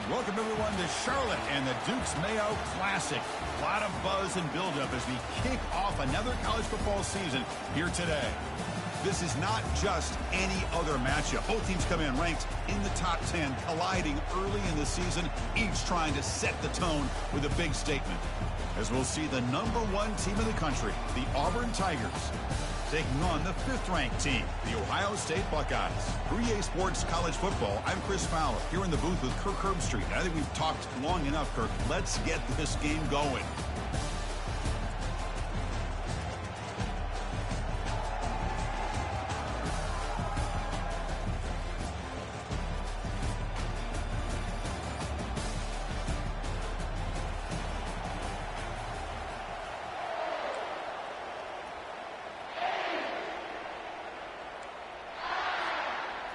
Welcome, everyone, to Charlotte and the Duke's Mayo Classic. A lot of buzz and buildup as we kick off another college football season here today. This is not just any other matchup. Both teams come in ranked in the top 10, colliding early in the season, each trying to set the tone with a big statement. As we'll see the #1 team in the country, the Auburn Tigers, taking on the 5th-ranked team, the Ohio State Buckeyes. For EA Sports College Football, I'm Chris Fowler, here in the booth with Kirk Herbstreit. I think we've talked long enough, Kirk. Let's get this game going.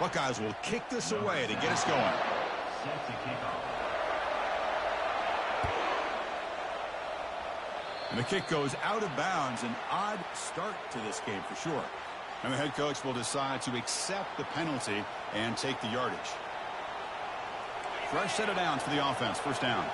Buckeyes will kick this away to get us going. And the kick goes out of bounds. An odd start to this game for sure. And the head coach will decide to accept the penalty and take the yardage. Fresh set of downs for the offense. First down.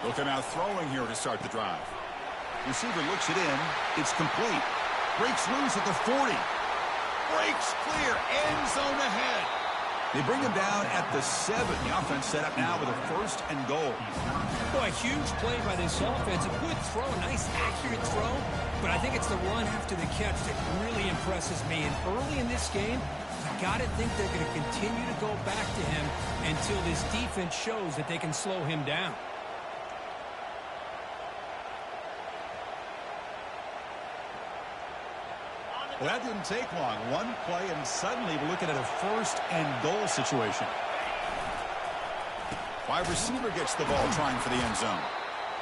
Looking out throwing here to start the drive. Receiver looks it in. It's complete. Breaks loose at the 40. Breaks clear. End zone ahead. They bring him down at the 7. The offense set up now with a 1st and goal. Boy, a huge play by this offense. A good throw, a nice accurate throw. But I think it's the run after the catch that really impresses me. And early in this game, you got to think they're going to continue to go back to him until this defense shows that they can slow him down. Well, that didn't take long. One play, and suddenly we're looking at a 1st and goal situation. Wide receiver gets the ball trying for the end zone.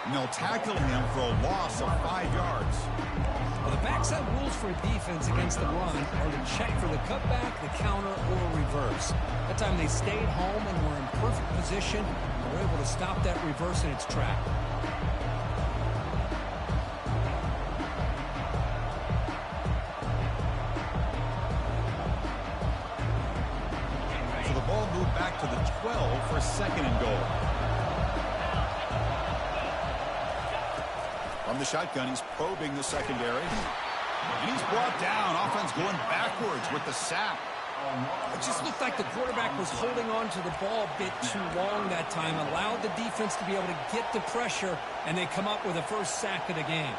And they'll tackle him for a loss of 5 yards. Well, the backside rules for a defense against the run are to check for the cutback, the counter, or reverse. That time they stayed home and were in perfect position. They were able to stop that reverse in its track. Back to the 12 for 2nd and goal. From the shotgun, he's probing the secondary. And he's brought down. Offense going backwards with the sack. It just looked like the quarterback was holding on to the ball a bit too long that time. Allowed the defense to be able to get the pressure, and they come up with the 1st sack of the game.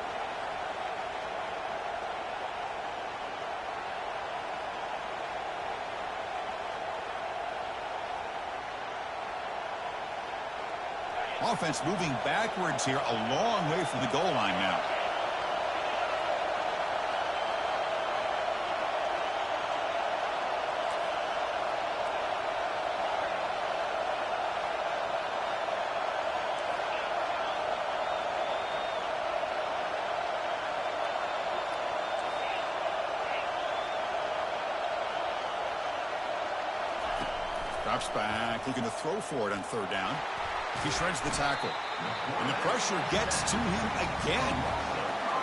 Offense moving backwards here, a long way from the goal line now. Drops back, looking to throw for it on 3rd down. He shreds the tackle. And the pressure gets to him again.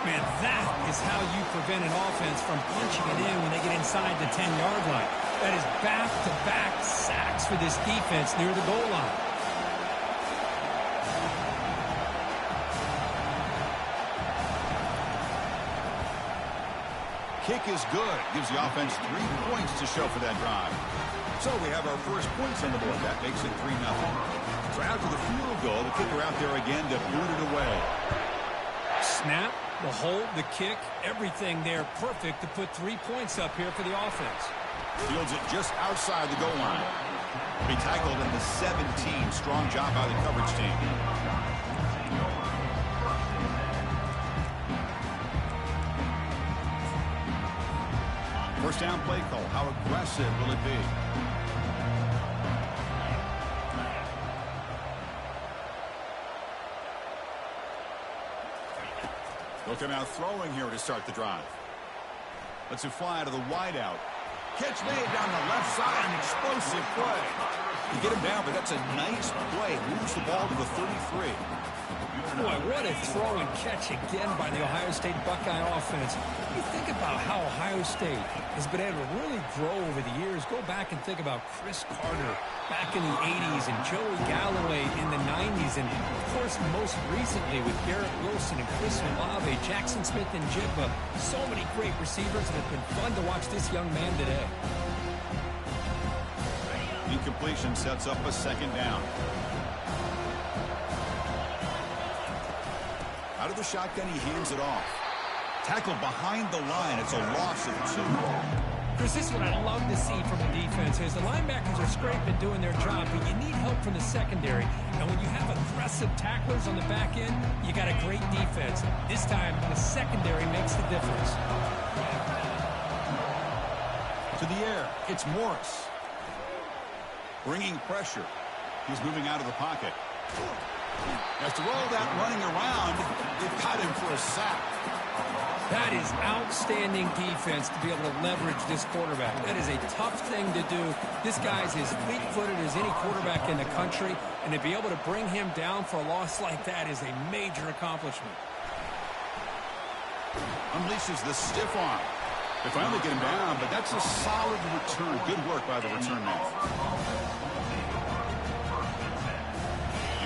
Man, that is how you prevent an offense from punching it in when they get inside the 10-yard line. That is back-to-back sacks for this defense near the goal line. Kick is good. Gives the offense 3 points to show for that drive. So we have our first points on the board. That makes it 3-0. So after the field goal, the kicker out there again to boot it away. Snap, the hold, the kick, everything there perfect to put 3 points up here for the offense. Fields it just outside the goal line. Be tackled in the 17. Strong job by the coverage team. First down play call. How aggressive will it be? Looking out throwing here to start the drive. Let's it fly to the wideout. Catch made down the left side, an explosive play. You get him down, but that's a nice play. Moves the ball to the 33. Boy, what a throw and catch again by the Ohio State Buckeye offense. You think about how Ohio State has been able to really grow over the years. Go back and think about Chris Carter back in the 80s and Joey Galloway in the 90s. And, of course, most recently with Garrett Wilson and Chris Olave, Jackson Smith and Jigba. So many great receivers, and it's been fun to watch this young man today. Incompletion sets up a second down. Out of the shotgun, he hands it off. Tackled behind the line. It's a loss of 2. Chris, this is what I love to see from the defense is the linebackers are scraping doing their job, but you need help from the secondary. And when you have aggressive tacklers on the back end, you got a great defense. This time, the secondary makes the difference. To the air, it's Morris. Bringing pressure. He's moving out of the pocket. Has to roll that running around. They've got him for a sack. That is outstanding defense to be able to leverage this quarterback. That is a tough thing to do. This guy's as fleet-footed as any quarterback in the country, and to be able to bring him down for a loss like that is a major accomplishment. Unleashes the stiff arm. They finally get him down, but that's a solid return. Good work by the return man.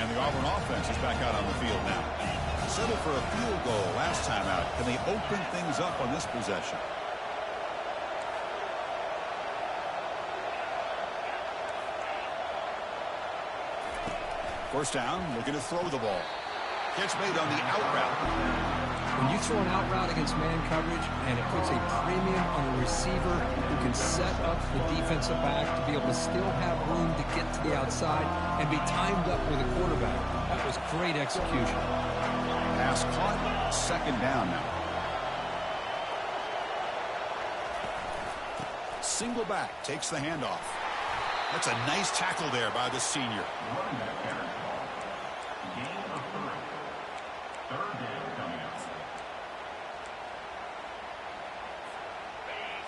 And the Auburn offense is back out on the field now. Settled for a field goal last time out. Can they open things up on this possession? First down, looking to throw the ball. Catch made on the out route. When you throw an out route against man coverage, and it puts a premium on a receiver who can set up the defensive back to be able to still have room to get to the outside and be timed up with a quarterback. That was great execution. Pass caught. Second down now. Single back takes the handoff. That's a nice tackle there by the senior.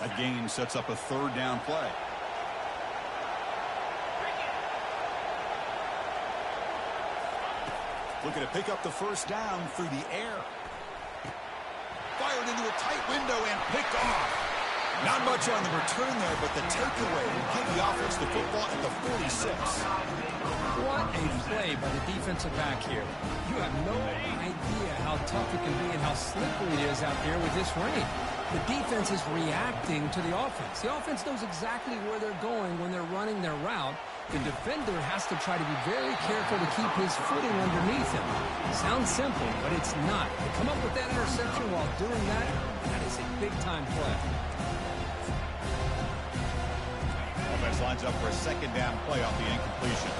That gain sets up a third down play. Looking to pick up the first down through the air. Fired into a tight window and picked off. Not much on the return there, but the takeaway will give the offense the football at the 46. What a play by the defensive back here. You have no idea how tough it can be and how slippery it is out there with this rain. The defense is reacting to the offense. The offense knows exactly where they're going when they're running their route. The defender has to try to be very careful to keep his footing underneath him. Sounds simple, but it's not. To come up with that interception while doing that, that is a big-time play. Offense lines up for a second down play off the incompletion.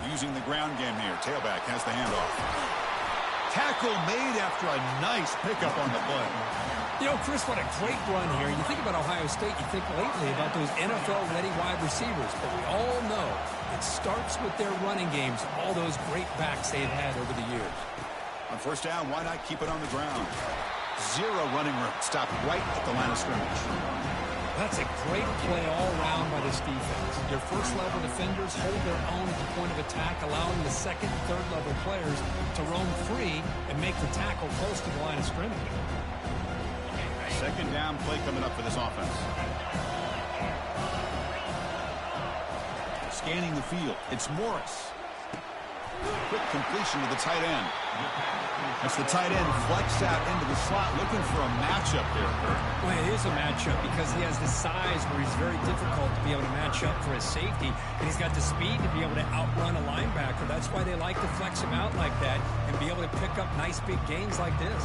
Using the ground game here. Tailback has the handoff. Tackle made after a nice pickup on the play. You know, Chris, what a great run here. You think about Ohio State, you think lately about those NFL-ready wide receivers. But we all know it starts with their running games, all those great backs they've had over the years. On first down, why not keep it on the ground? Zero running room. Stopped right at the line of scrimmage. That's a great play all around by this defense. Your first-level defenders hold their own at the point of attack, allowing the second and third-level players to roam free and make the tackle close to the line of scrimmage. Second down play coming up for this offense. Scanning the field. It's Morris. Quick completion to the tight end. That's the tight end flexed out into the slot, looking for a matchup there. Well, it is a matchup because he has the size where he's very difficult to be able to match up for his safety, and he's got the speed to be able to outrun a linebacker. That's why they like to flex him out like that and be able to pick up nice big gains like this.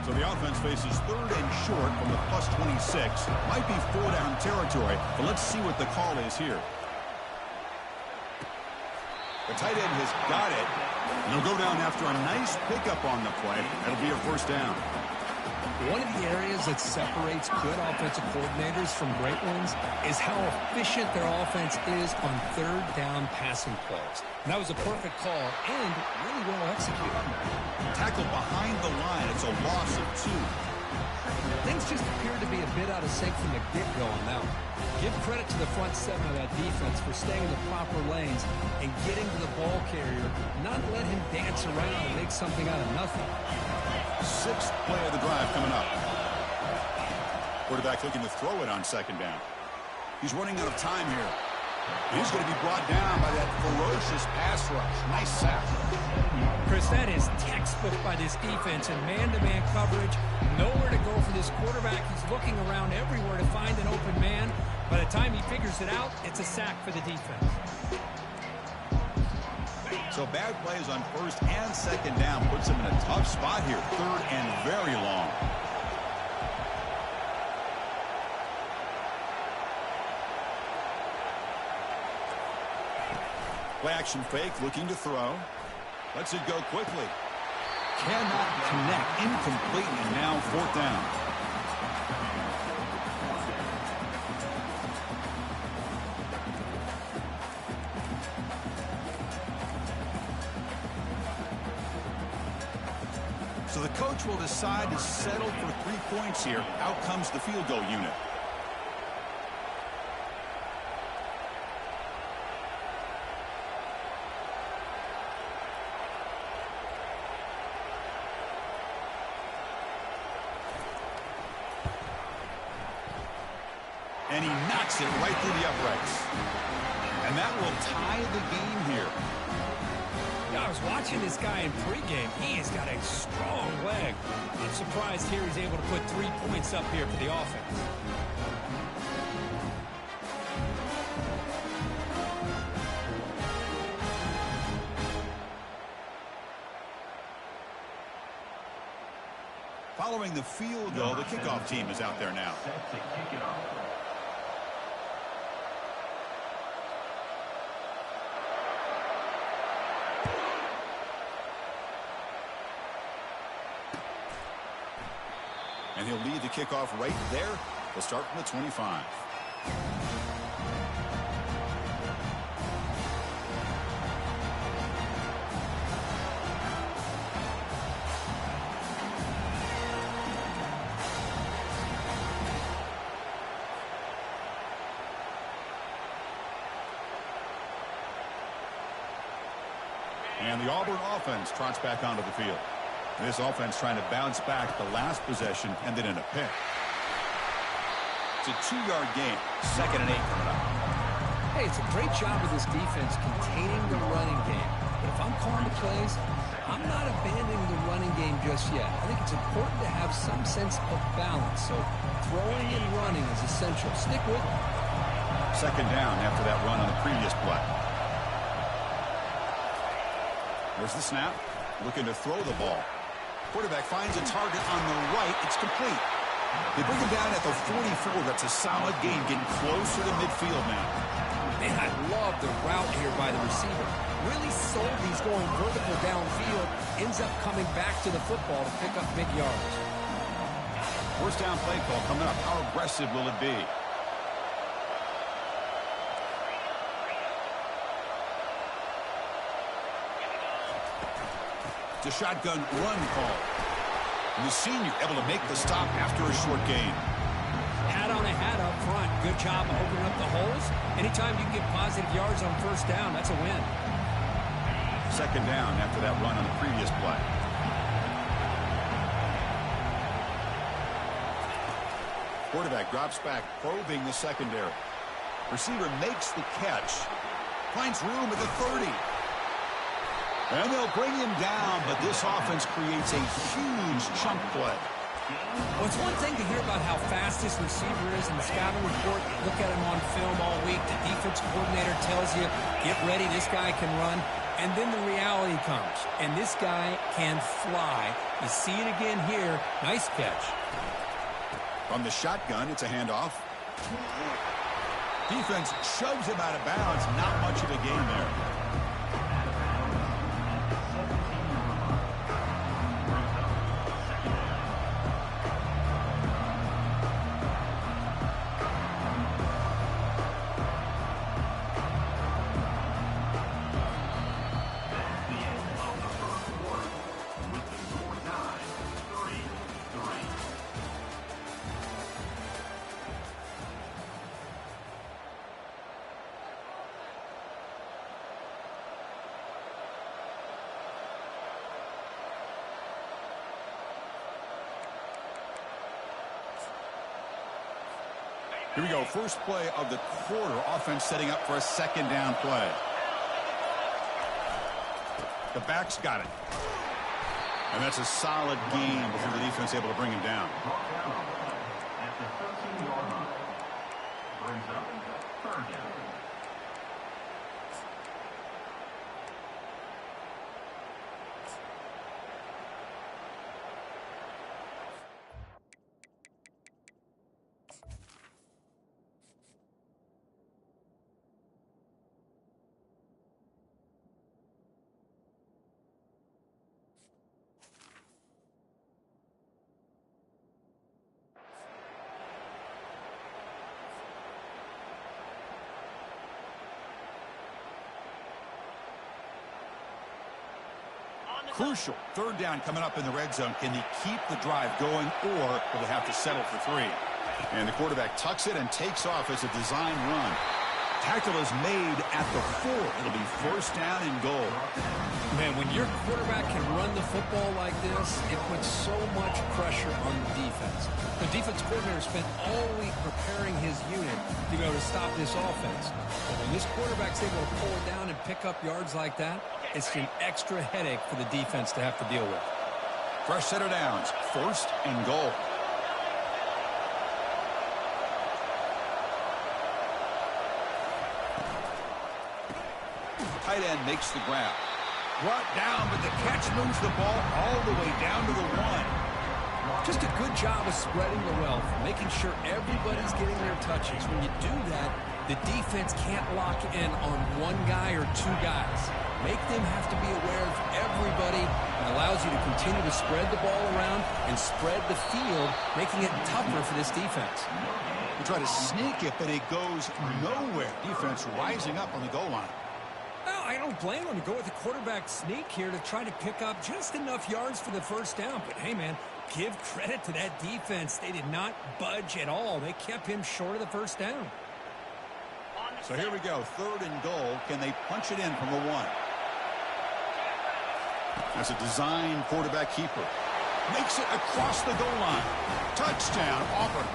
So the offense faces third and short from the plus 26. Might be four-down territory, but let's see what the call is here. The tight end has got it. And he'll go down after a nice pickup on the play. That'll be a first down. One of the areas that separates good offensive coordinators from great ones is how efficient their offense is on third down passing plays. And that was a perfect call and really well executed. Tackled behind the line. It's a loss of 2. things just appeared to be a bit out of sync from the get-go on that one. Give credit to the front seven of that defense for staying in the proper lanes and getting to the ball carrier, not let him dance around and make something out of nothing. Sixth play of the drive coming up. Quarterback looking to throw it on second down. He's running out of time here. He's going to be brought down by that ferocious pass rush. Nice sack. Chris, that is textbook by this defense in man-to-man coverage. Nowhere to go for this quarterback. He's looking around everywhere to find an open man. By the time he figures it out, it's a sack for the defense. So bad plays on first and second down puts him in a tough spot here. Third and very long. Play action fake, looking to throw. Lets it go quickly. Cannot connect. Incomplete, and now fourth down. So the coach will decide to settle for 3 points here. Out comes the field goal unit. And he knocks it right through the uprights. And that will tie the game here. Yeah, I was watching this guy in pregame. He has got a strong leg. I'm surprised here he's able to put 3 points up here for the offense. Following the field goal, the kickoff team is out there now. And he'll lead the kickoff right there. They'll start from the 25. And the Auburn offense trots back onto the field. This offense trying to bounce back. The last possession ended in a pick. It's a 2-yard gain. 2nd and 8 coming up. Hey, it's a great job of this defense containing the running game. But if I'm calling the plays, I'm not abandoning the running game just yet. I think it's important to have some sense of balance. So throwing and running is essential. Stick with it. 2nd down after that run on the previous play. There's the snap. Looking to throw the ball. Quarterback finds a target on the right. It's complete. They bring him down at the 44. That's a solid gain, getting closer to midfield now. Man, I love the route here by the receiver. Really sold he's going vertical downfield. Ends up coming back to the football to pick up big yards. First down play call coming up. How aggressive will it be? The shotgun run call. And the senior able to make the stop after a short gain. Hat on a hat up front. Good job of opening up the holes. Anytime you can get positive yards on first down, that's a win. 2nd down after that run on the previous play. Quarterback drops back, probing the secondary. Receiver makes the catch. Finds room at the 30. And they'll bring him down, but this offense creates a huge chunk play. Well, it's one thing to hear about how fast this receiver is in the scouting report. Look at him on film all week. The defense coordinator tells you, get ready, this guy can run. And then the reality comes, and this guy can fly. You see it again here. Nice catch. From the shotgun, it's a handoff. Defense shoves him out of bounds. Not much of a gain there. Here we go. First play of the quarter. Offense setting up for a second down play. The back's got it. And that's a solid gain before the defense able to bring him down. At the 13-yard line. Brings up third down. Crucial third down coming up in the red zone. Can he keep the drive going, or will they have to settle for 3? And the quarterback tucks it and takes off as a design run. Tackle is made at the 4. It'll be first down and goal. Man, when your quarterback can run the football like this, it puts so much pressure on the defense. The defense coordinator spent all week preparing his unit to be able to stop this offense. But when this quarterback's able to pull it down and pick up yards like that, it's an extra headache for the defense to have to deal with. Fresh set of downs. First and goal. Tight end makes the grab. Brought down, but the catch moves the ball all the way down to the 1. Just a good job of spreading the wealth, making sure everybody's getting their touches. When you do that, the defense can't lock in on one guy or 2 guys. Make them have to be aware of everybody, and allows you to continue to spread the ball around and spread the field, making it tougher for this defense. We try to sneak it, but it goes nowhere. Defense rising up on the goal line. Well, I don't blame them to go with the quarterback sneak here to try to pick up just enough yards for the first down. But, hey, man, give credit to that defense. They did not budge at all. They kept him short of the first down. So here we go. Third and goal. Can they punch it in from the 1? That's a design quarterback keeper. Makes it across the goal line. Touchdown, Auburn.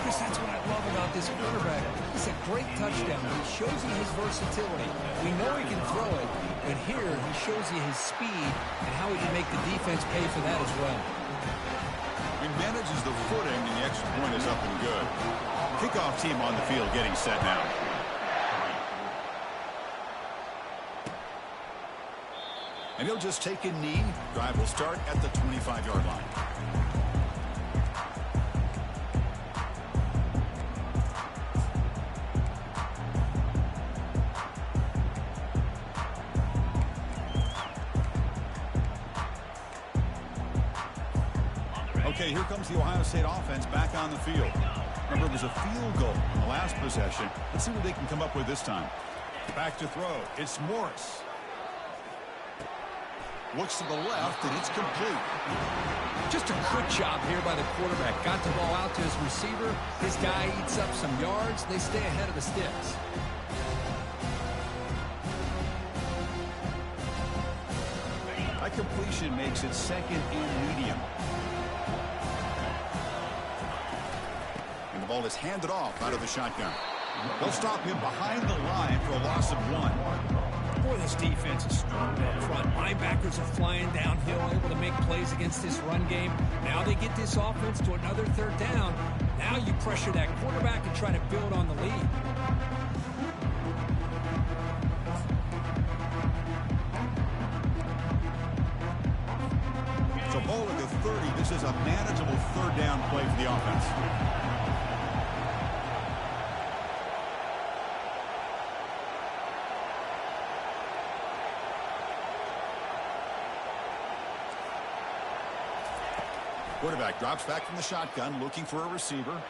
Chris, that's what I love about this quarterback. It's a great touchdown. He shows you his versatility. We know he can throw it, but here he shows you his speed and how he can make the defense pay for that as well. He manages the footing, and the extra point is up and good. Kickoff team on the field getting set now. And he'll just take a knee. Drive will start at the 25-yard line. Okay, here comes the Ohio State offense back on the field. Remember, it was a field goal in the last possession. Let's see what they can come up with this time. Back to throw. It's Morris. Looks to the left, and it's complete. Just a good job here by the quarterback. Got the ball out to his receiver. His guy eats up some yards. They stay ahead of the sticks. That completion makes it second and medium. And the ball is handed off out of the shotgun. They'll stop him behind the line for a loss of 1. Boy, this defense is strong up front. Linebackers are flying downhill, able to make plays against this run game. Now they get this offense to another third down. Now you pressure that quarterback and try to build on the lead. So ball at the 30. This is a manageable third down play for the offense. Quarterback drops back from the shotgun, looking for a receiver.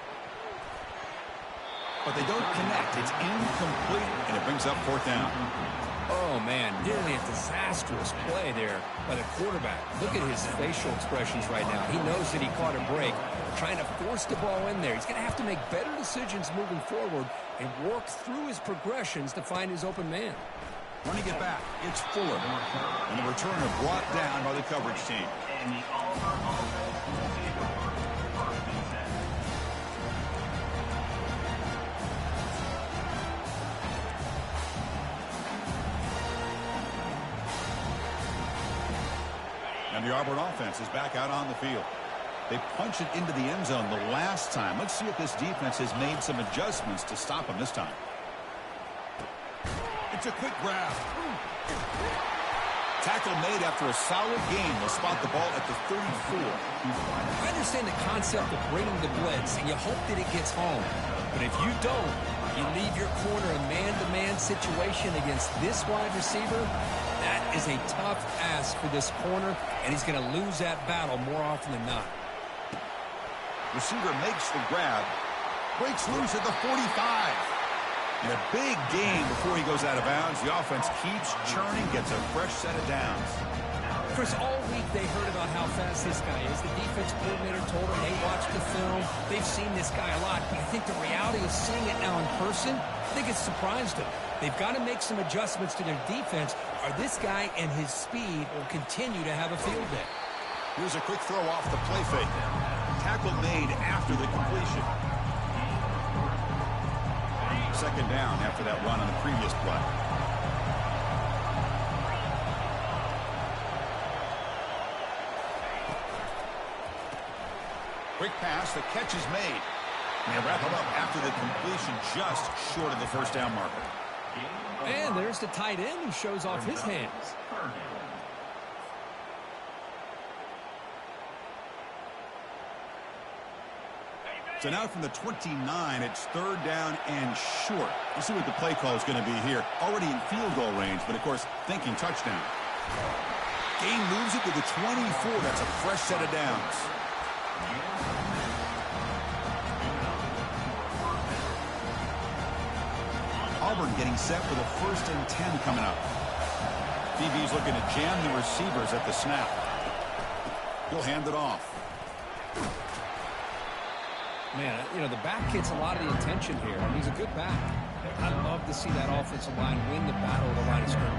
But they don't connect. It's incomplete, and it brings up fourth down. Oh, man, nearly a disastrous play there by the quarterback. Look at his facial expressions right now. He knows that he caught a break, trying to force the ball in there. He's going to have to make better decisions moving forward and work through his progressions to find his open man. Running it back, it's Fuller. And the returner brought down by the coverage team. And the Auburn offense will be reversed for first and 10. The Auburn offense is back out on the field. They punch it into the end zone the last time. Let's see if this defense has made some adjustments to stop them this time. It's a quick grab. Tackle made after a solid gain. They'll spot the ball at the 34. I understand the concept of bringing the blitz, and you hope that it gets home. But if you don't, you leave your corner a man-to-man situation against this wide receiver. That is a tough ask for this corner, and he's going to lose that battle more often than not. Receiver makes the grab. Breaks loose at the 45. And a big gain before he goes out of bounds. The offense keeps churning, gets a fresh set of downs. Chris, all week they heard about how fast this guy is. The defense coordinator told them they watched the film. They've seen this guy a lot. But I think the reality of seeing it now in person, I think it's surprised them. They've got to make some adjustments to their defense, or this guy and his speed will continue to have a field day. Here's a quick throw off the play fake. Tackle made after the completion. Second down after that run on the previous play. Quick pass, the catch is made. And they wrap him up after the completion, just short of the first down marker. And there's the tight end who shows off his hands. So now from the 29, it's third down and short. We'll see what the play call is going to be here. Already in field goal range, but of course, thinking touchdown. Gain moves it to the 24. That's a fresh set of downs. Auburn getting set for the 1st and 10 coming up. DB's looking to jam the receivers at the snap. He'll hand it off. Man, you know, the back gets a lot of the attention here. He's a good back. I love to see that offensive line win the battle of the line of scrimmage.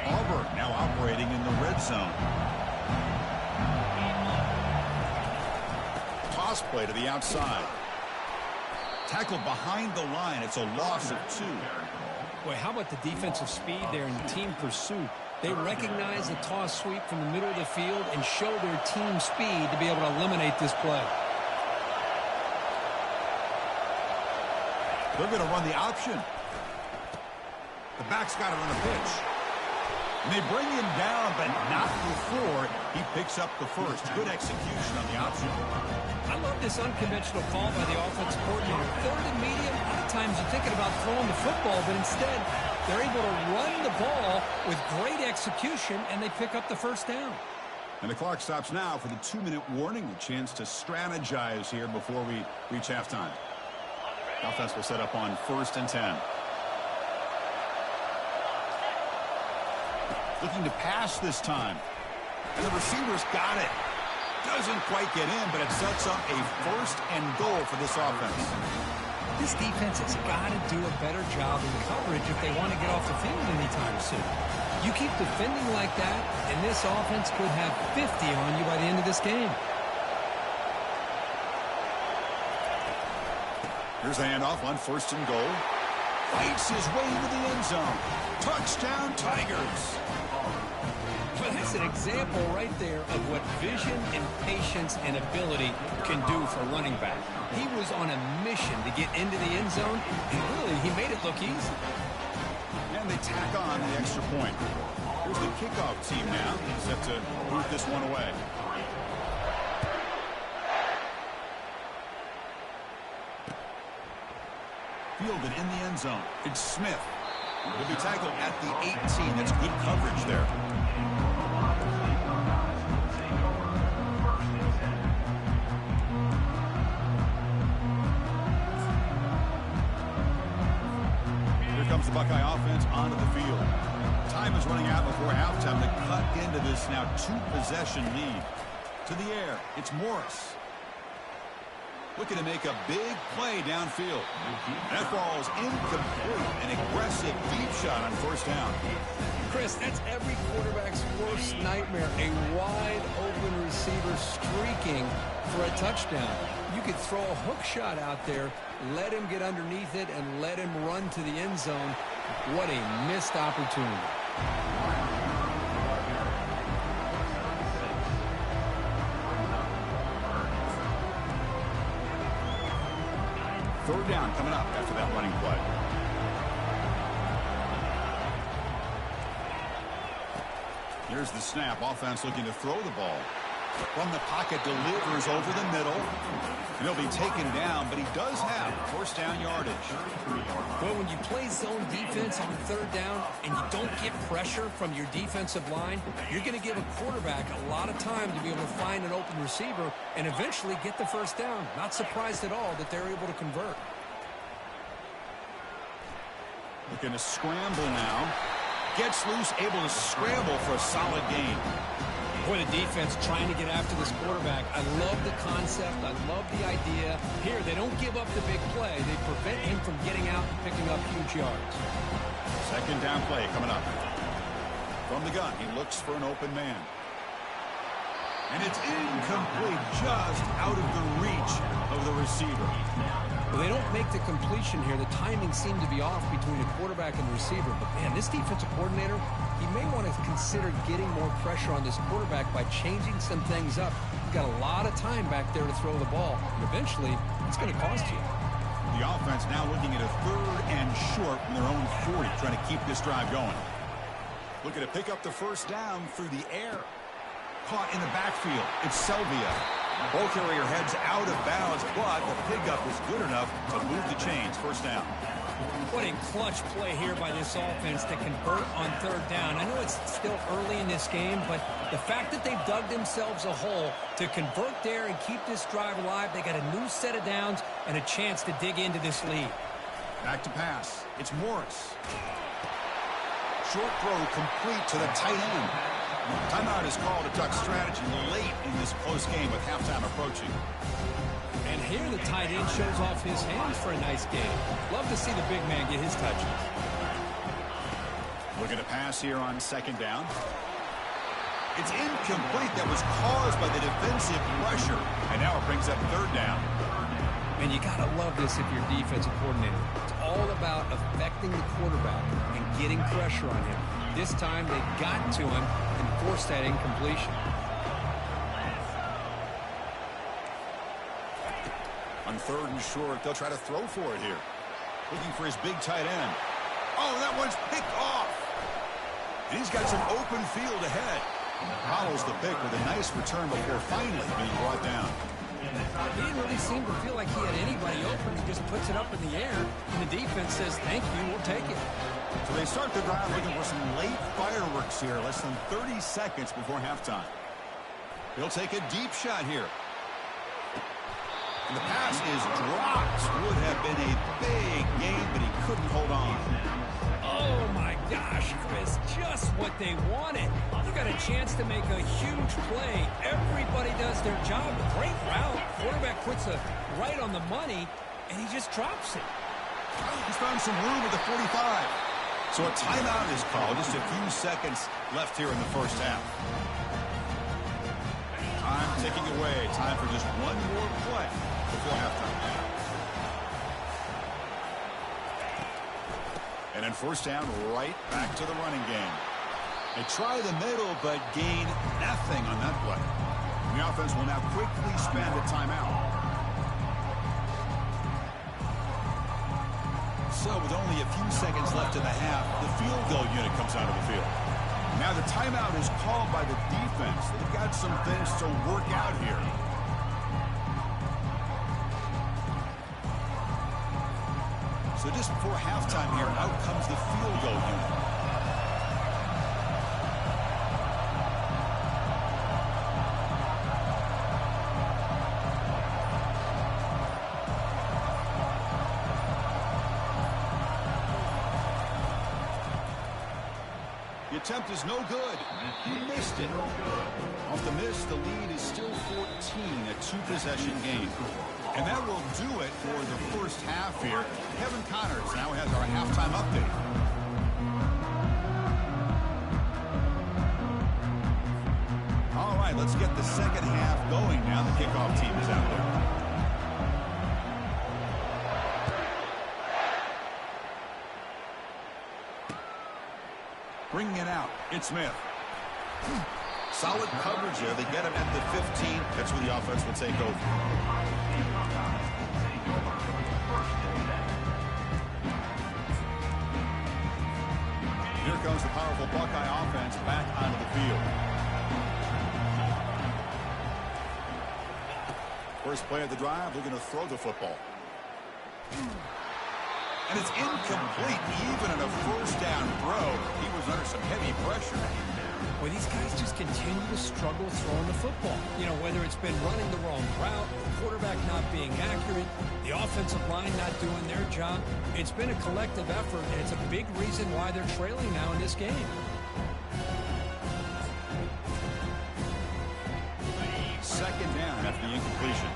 Auburn now operating in the red zone. Toss play to the outside. Tackle behind the line. It's a loss of 2. Boy, how about the defensive speed there in the team pursuit? They recognize the toss sweep from the middle of the field and show their team speed to be able to eliminate this play. They're going to run the option. The back's got it on the pitch. And they bring him down, but not before he picks up the first. Good execution on the option. I love this unconventional call by the offensive coordinator. Third and medium, a lot of times you're thinking about throwing the football, but instead they're able to run the ball with great execution, and they pick up the first down. And the clock stops now for the 2-minute warning. A chance to strategize here before we reach halftime. Offense will set up on 1st and 10. Looking to pass this time. And the receiver's got it. Doesn't quite get in, but it sets up a 1st and goal for this offense. This defense has got to do a better job in coverage if they want to get off the field anytime soon. You keep defending like that, and this offense could have 50 on you by the end of this game. Here's the handoff on 1st and goal. Fights his way into the end zone. Touchdown, Tigers. Well, that's an example right there of what vision and patience and ability can do for a running back. He was on a mission to get into the end zone, and really, he made it look easy. And they tack on the extra point. Here's the kickoff team now, set to boot this one away. Fielded in the end zone. It's Smith. He'll be tackled at the 18. That's good coverage there. Here comes the Buckeye offense onto the field. Time is running out before halftime to cut into this now 2-possession lead. To the air, it's Morris. Looking to make a big play downfield. That ball's incomplete. An aggressive deep shot on 1st down. Chris, that's every quarterback's worst nightmare. A wide open receiver streaking for a touchdown. You could throw a hook shot out there, let him get underneath it, and let him run to the end zone. What a missed opportunity. Third down coming up after that running play. Here's the snap. Offense looking to throw the ball. From the pocket, delivers over the middle. And he'll be taken down, but he does have first down yardage. Well, when you play zone defense on third down and you don't get pressure from your defensive line, you're going to give a quarterback a lot of time to be able to find an open receiver and eventually get the first down. Not surprised at all that they're able to convert. Looking to scramble now. Gets loose, able to scramble for a solid gain. Boy, the defense trying to get after this quarterback. I love the concept. I love the idea. Here, they don't give up the big play. They prevent him from getting out and picking up huge yards. Second down play coming up. From the gun, he looks for an open man. And it's incomplete, just out of the reach of the receiver. Well, they don't make the completion here. The timing seemed to be off between the quarterback and the receiver. But, man, this defensive coordinator, he may want to consider getting more pressure on this quarterback by changing some things up. He's got a lot of time back there to throw the ball. And eventually, it's going to cost you. The offense now looking at a third and short from their own 40, trying to keep this drive going. Looking to pick up the first down through the air. Caught in the backfield. It's Selvia. Ball carrier heads out of bounds, but the pickup is good enough to move the chains. First down. What a clutch play here by this offense to convert on third down. I know it's still early in this game, but the fact that they've dug themselves a hole to convert there and keep this drive alive, they got a new set of downs and a chance to dig into this lead. Back to pass. It's Morris. Short throw complete to the tight end. Timeout is called to duck strategy late in this close game with halftime approaching. And here the tight end shows off his hands for a nice game. Love to see the big man get his touches. Looking to pass here on second down. It's incomplete. That was caused by the defensive pressure. And now it brings up third down. And you got to love this if you're defensive coordinator. It's all about affecting the quarterback and getting pressure on him. This time they got to him and forced that incompletion. On third and short, they'll try to throw for it here. Looking for his big tight end. Oh, that one's picked off. And he's got some open field ahead. Follows the pick with a nice return before finally being brought down. He didn't really seem to feel like he had anybody open. He just puts it up in the air, and the defense says, thank you, we'll take it. So they start the drive looking for some late fireworks here, less than 30 seconds before halftime. He'll take a deep shot here. And the pass is dropped. Would have been a big game, but he couldn't hold on. Oh, my gosh, Chris, just what they wanted. You got a chance to make a huge play. Everybody does their job. Great route. Quarterback puts it right on the money, and he just drops it. He's found some room at the 45. So a timeout is called. Just a few seconds left here in the first half. Time ticking away. Time for just one more play before halftime. And then first down, right back to the running game. They try the middle, but gain nothing on that play. And the offense will now quickly spend a timeout. So with only a few seconds left in the half, the field goal unit comes out of the field. Now the timeout is called by the defense. They've got some things to work out here. So just before halftime here, out comes the field goal unit. The attempt is no good. He missed it. Off the miss, the lead is still 14, a two-possession game. And that will do it for the first half here. Kevin Connors now has our halftime update. All right, right, let's get the second half going now. The kickoff team is out there. Bringing it out, it's Smith. Solid coverage there. They get him at the 15. That's where the offense will take over. Here comes the powerful Buckeye offense back onto the field. First play of the drive, they're going to throw the football. And it's incomplete. Even in a first down throw, he was under some heavy pressure. Well, these guys just continue to struggle throwing the football. You know, whether it's been running the wrong route, the quarterback not being accurate, the offensive line not doing their job. It's been a collective effort, and it's a big reason why they're trailing now in this game. Second down after the incompletion.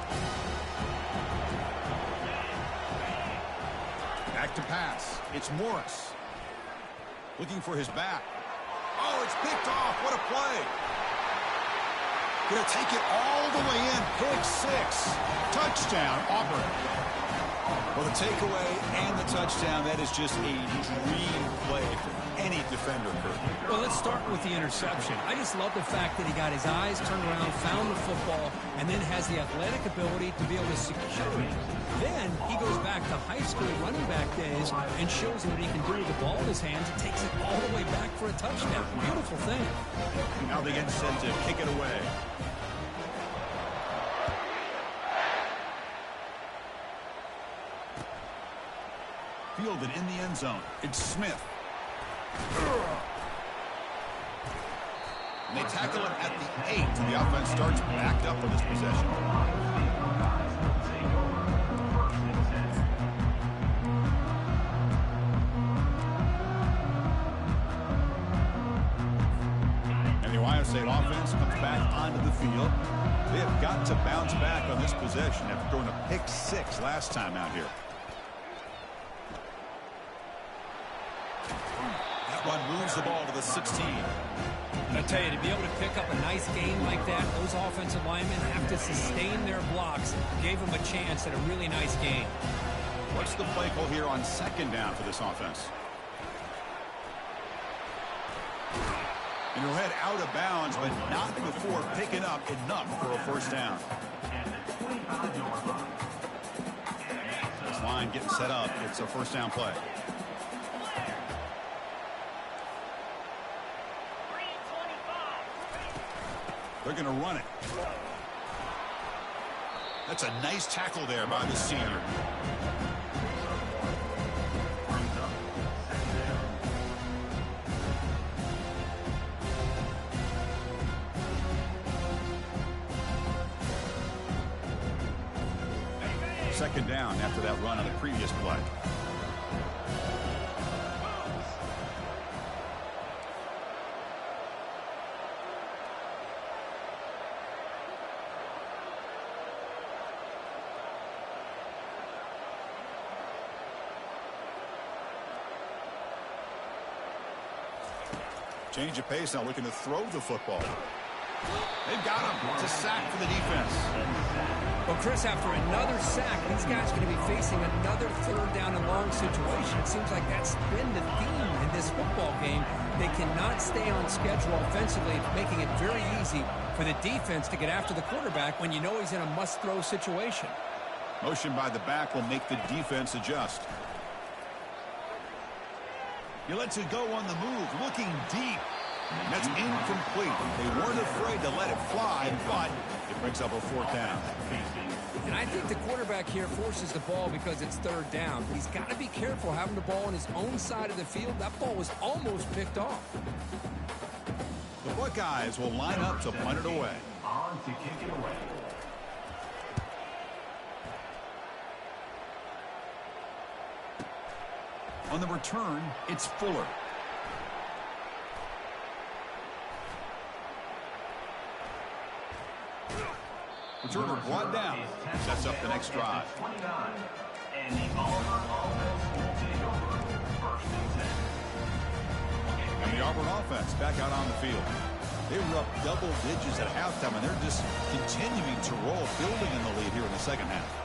Back to pass. It's Morris. Looking for his back. Oh, it's picked off. What a play. Going to take it all the way in. Pick six. Touchdown, Auburn. Well, the takeaway and the touchdown, that is just a dream play for any defender, Kurt. Well, let's start with the interception. I just love the fact that he got his eyes turned around, found the football, and then has the athletic ability to be able to secure it. Then he goes back to high school running back days and shows him what he can do with the ball in his hands and takes it all the way back for a touchdown. Beautiful thing. Now they get set to kick it away. Fielded in the end zone. It's Smith. And they tackle him at the 8. The offense starts backed up on this possession. And the Ohio State offense comes back onto the field. They have got to bounce back on this possession after throwing a pick 6 last time out here. Run moves the ball to the 16. I tell you, to be able to pick up a nice gain like that, those offensive linemen have to sustain their blocks. Gave them a chance at a really nice gain. What's the play call here on second down for this offense? And he'll head out of bounds, but not before picking up enough for a first down. This line getting set up. It's a first down play. They're going to run it. That's a nice tackle there by the senior. Second down after that run on the previous play. Change of pace now, looking to throw the football. They've got him. It's a sack for the defense. Well, Chris, after another sack, these guys are going to be facing another third down and long situation. It seems like that's been the theme in this football game. They cannot stay on schedule offensively, making it very easy for the defense to get after the quarterback when you know he's in a must-throw situation. Motion by the back will make the defense adjust. He lets it go on the move, looking deep. That's incomplete. They weren't afraid to let it fly, but it brings up a fourth down. And I think the quarterback here forces the ball because it's third down. But he's got to be careful having the ball on his own side of the field. That ball was almost picked off. The Buckeyes will line up to punt it away. On to kick it away. On the return, it's Fuller. Returner brought down. Sets up the next drive. 29. And the Auburn offense will take over first and 10. And the Auburn offense back out on the field. They were up double digits at halftime, and they're just continuing to roll, building in the lead here in the second half.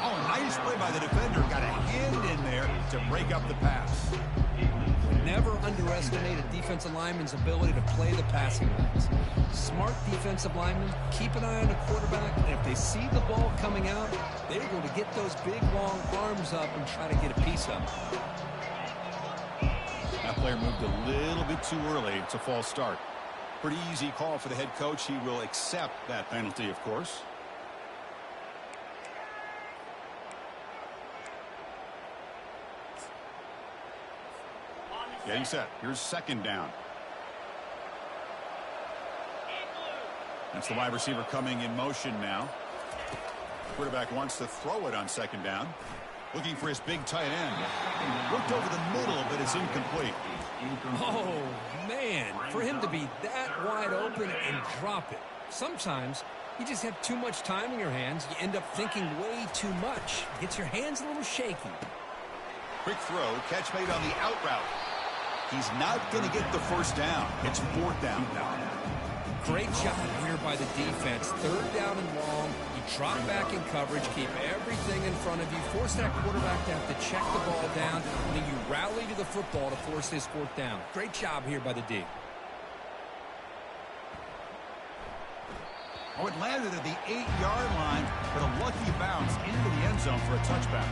Oh, nice play by the defender. Got a hand in there to break up the pass. Never underestimate a defensive lineman's ability to play the passing lanes. Smart defensive linemen keep an eye on the quarterback, and if they see the ball coming out, they're able to get those big, long arms up and try to get a piece of it. That player moved a little bit too early. It's a false start. Pretty easy call for the head coach. He will accept that penalty, of course. Getting set. Here's second down. That's the wide receiver coming in motion now. Quarterback wants to throw it on second down. Looking for his big tight end. Looked over the middle, but it's incomplete. Oh, man. For him to be that wide open and drop it. Sometimes you just have too much time in your hands. You end up thinking way too much. Gets your hands a little shaky. Quick throw. Catch made on the out route. He's not going to get the first down. It's fourth down now. Great job here by the defense. Third down and long. You drop back in coverage, keep everything in front of you, force that quarterback to have to check the ball down, and then you rally to the football to force this fourth down. Great job here by the D. Oh, it landed at the 8-yard line, but a lucky bounce into the end zone for a touchback.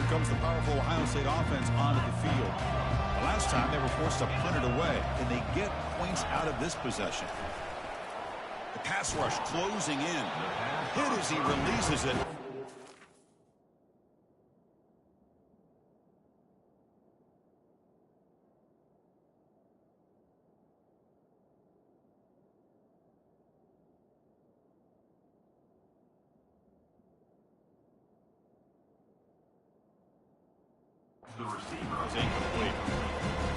Comes the powerful Ohio State offense onto the field. The last time they were forced to punt it away. Can they get points out of this possession? The pass rush closing in. Hit as he releases it. The receiver is incomplete.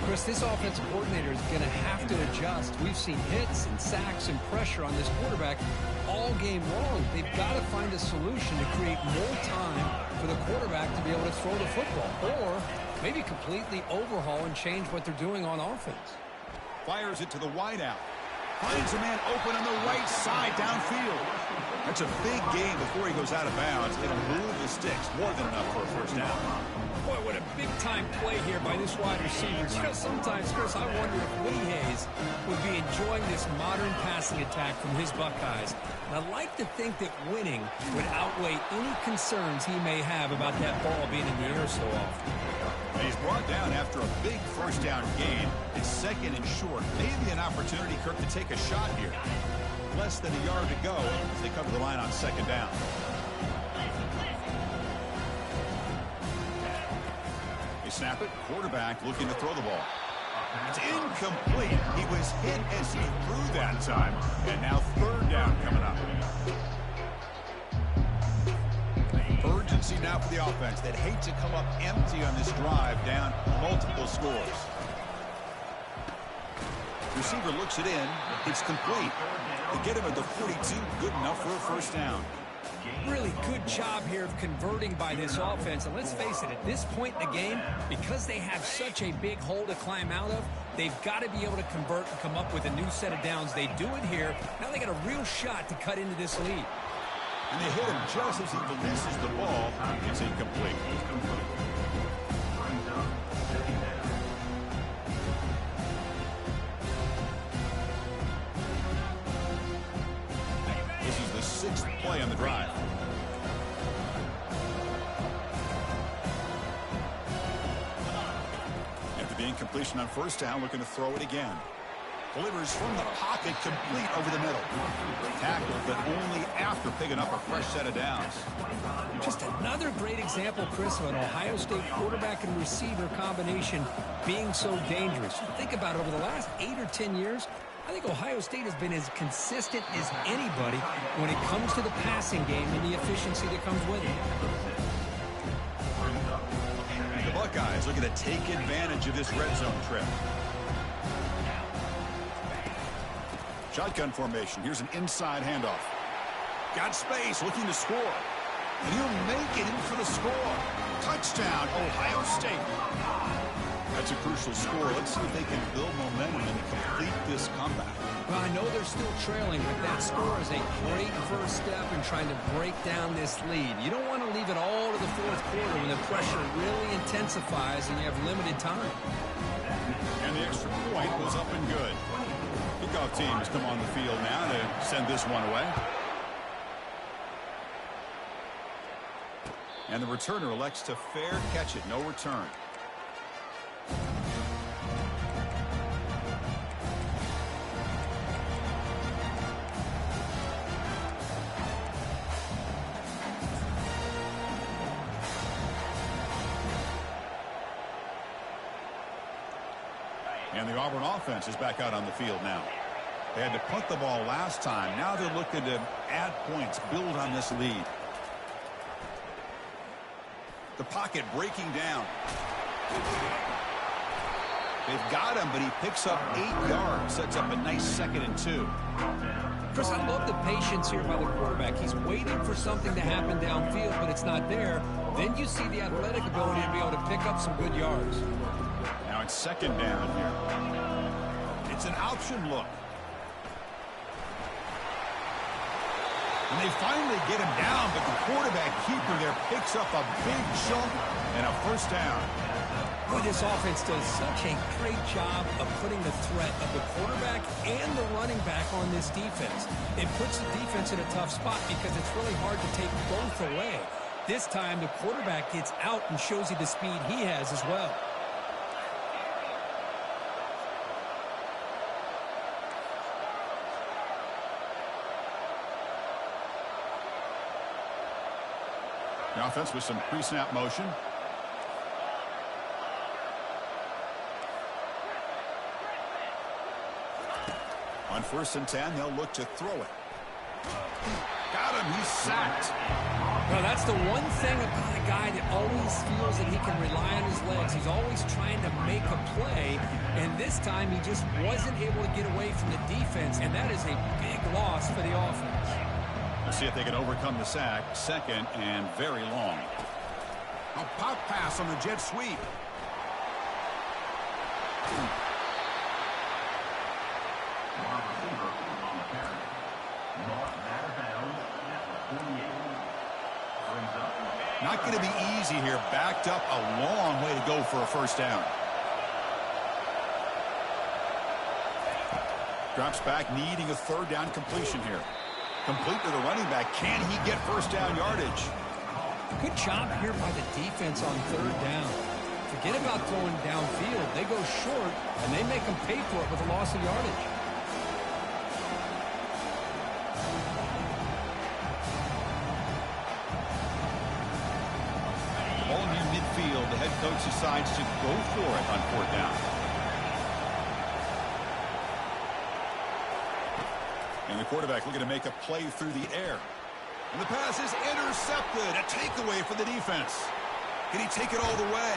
Chris, this offensive coordinator is going to have to adjust. We've seen hits and sacks and pressure on this quarterback all game long. They've got to find a solution to create more time for the quarterback to be able to throw the football, or maybe completely overhaul and change what they're doing on offense. Fires it to the wideout. Finds a man open on the right side downfield. That's a big gain before he goes out of bounds. It'll move the sticks. More than enough for a first down. Boy, what a big-time play here by this wide receiver. You know, sometimes, Chris, I wonder if Woody Hayes would be enjoying this modern passing attack from his Buckeyes. And I like to think that winning would outweigh any concerns he may have about that ball being in the air so often. And he's brought down after a big first down gain. It's second and short. Maybe an opportunity, Kirk, to take a shot here. Less than a yard to go as they cover the line on second down. They snap it. Quarterback looking to throw the ball. It's incomplete. He was hit as he threw that time. And now third down coming up. Urgency now for the offense. They'd hate to come up empty on this drive, down multiple scores. Receiver looks it in. It's complete. They get him at the 42. Good enough for a first down. Really good job here of converting by this offense. And let's face it, at this point in the game, because they have such a big hole to climb out of, they've got to be able to convert and come up with a new set of downs. They do it here. Now they got a real shot to cut into this lead. And they hit him just as he releases the ball. It's incomplete. This is the sixth play on the drive. After the incompletion on first down, looking to throw it again. Delivers from the pocket, complete over the middle. Tackled, but only after picking up a fresh set of downs. Just another great example, Chris, of an Ohio State quarterback and receiver combination being so dangerous. Think about it, over the last 8 or 10 years, I think Ohio State has been as consistent as anybody when it comes to the passing game and the efficiency that comes with it. The Buckeyes looking to take advantage of this red zone trip. Shotgun formation. Here's an inside handoff. Got space, looking to score. And he'll make it in for the score. Touchdown, Ohio State. That's a crucial score. Let's see if they can build momentum and complete this comeback. Well, I know they're still trailing, but that score is a great first step in trying to break down this lead. You don't want to leave it all to the fourth quarter when the pressure really intensifies and you have limited time. And the extra point was up and good. Kickoff team has come on the field now to send this one away. And the returner elects to fair catch it. No return. And the Auburn offense is back out on the field now. They had to punt the ball last time. Now they're looking to add points, build on this lead. The pocket breaking down. They've got him, but he picks up 8 yards. Sets up a nice 2nd and 2. Chris, I love the patience here by the quarterback. He's waiting for something to happen downfield, but it's not there. Then you see the athletic ability to be able to pick up some good yards. Now it's 2nd down here. It's an option look. And they finally get him down, but the quarterback keeper there picks up a big chunk and a first down. Boy, this offense does such a great job of putting the threat of the quarterback and the running back on this defense. It puts the defense in a tough spot because it's really hard to take both away. This time, the quarterback gets out and shows you the speed he has as well. The offense with some pre-snap motion. On 1st and 10, they'll look to throw it. Got him. He's sacked. Well, that's the one thing about a guy that always feels that he can rely on his legs. He's always trying to make a play, and this time he just wasn't able to get away from the defense, and that is a big loss for the offense. We'll see if they can overcome the sack. 2nd and very long. A pop pass on the jet sweep. Not going to be easy here. Backed up a long way to go for a first down. Drops back, needing a 3rd down completion here. Complete to the running back. Can he get first down yardage? Good job here by the defense on 3rd down. Forget about throwing downfield. They go short, and they make them pay for it with a loss of yardage. Ball near midfield. The head coach decides to go for it on 4th down. And the quarterback looking to make a play through the air. And the pass is intercepted. A takeaway for the defense. Can he take it all the way?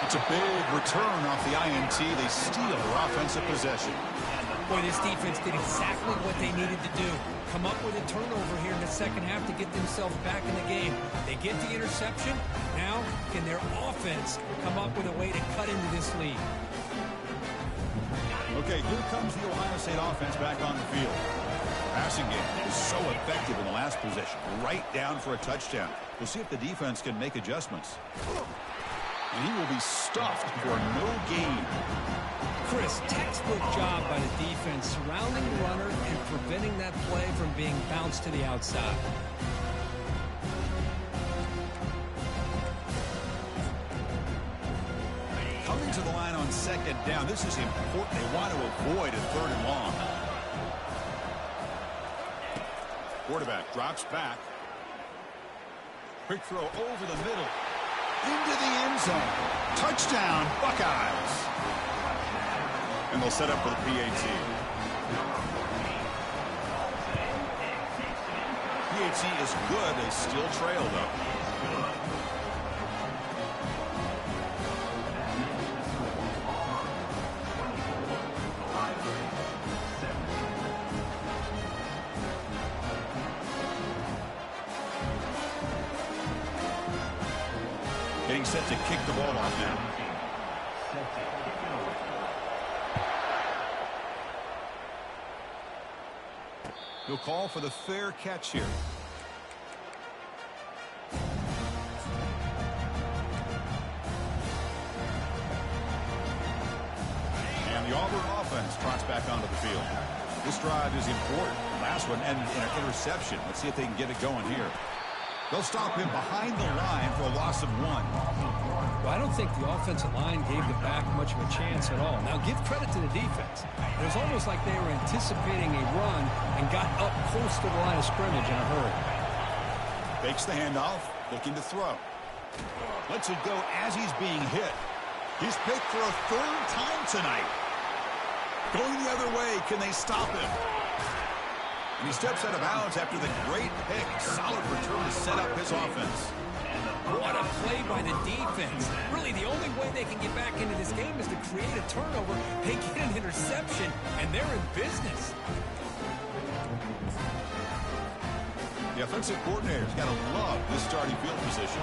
It's a big return off the INT. They steal their offensive possession. Boy, this defense did exactly what they needed to do. Come up with a turnover here in the second half to get themselves back in the game. They get the interception. Now, can their offense come up with a way to cut into this lead? Okay, here comes the Ohio State offense back on the field. Passing game is so effective in the last possession. Right down for a touchdown. We'll see if the defense can make adjustments. And he will be stuffed for no gain. Chris, textbook job by the defense surrounding the runner and preventing that play from being bounced to the outside. Coming to the line on 2nd down. This is important. They want to avoid a 3rd and long. Quarterback drops back. Quick throw over the middle. Into the end zone. Touchdown, Buckeyes. And they'll set up for the PAT. PAT is good. They still trail, though. Getting set to kick the ball off now. He'll call for the fair catch here. And the Auburn offense trots back onto the field. This drive is important. The last one ended in an interception. Let's see if they can get it going here. They'll stop him behind the line for a loss of 1. Well, I don't think the offensive line gave the back much of a chance at all. Now, give credit to the defense. It was almost like they were anticipating a run and got up close to the line of scrimmage in a hurry. Fakes the handoff, looking to throw. Lets it go as he's being hit. He's picked for a 3rd time tonight. Going the other way, can they stop him? And he steps out of bounds after the great pick. Solid return to set up his offense. What a play by the defense. Really, the only way they can get back into this game is to create a turnover. They get an interception, and they're in business. The offensive coordinator's got to love this starting field position.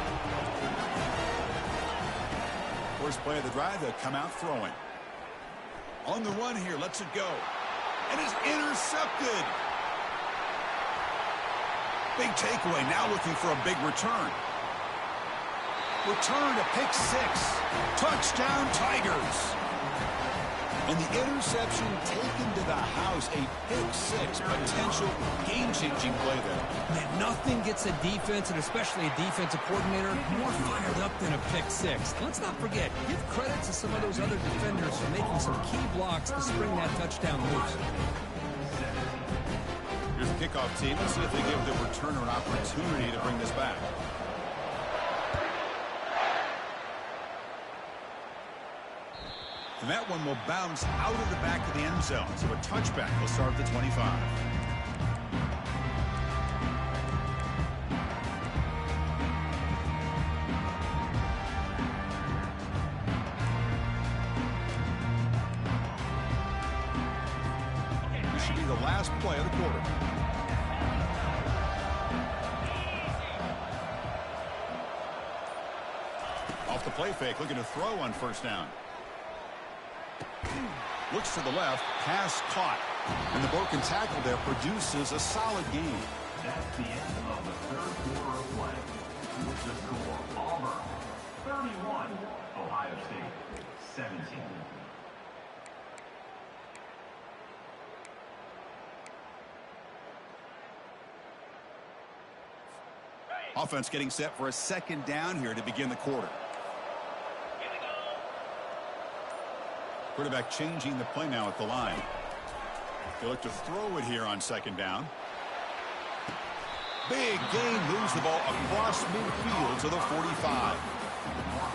First play of the drive, they'll come out throwing. On the run here, lets it go. And is intercepted. Big takeaway, now looking for a big return. Return to pick 6. Touchdown, Tigers. And the interception taken to the house. A pick 6. Potential game-changing play there. Man, nothing gets a defense, and especially a defensive coordinator, more fired up than a pick 6. Let's not forget, give credit to some of those other defenders for making some key blocks to spring that touchdown loose. Here's the kickoff team. Let's see if they give the returner an opportunity to bring this back. And that one will bounce out of the back of the end zone. So a touchback will start at the 25. This should be the last play of the quarter. Off the play fake, looking to throw on first down. Looks to the left, pass caught. And the broken tackle there produces a solid gain. That's the end of the 3rd quarter of play. With the score, Auburn 31, Ohio State 17. Offense getting set for a 2nd down here to begin the quarter. Quarterback changing the play now at the line. They look to throw it here on 2nd down. Big gain, moves the ball across midfield to the 45.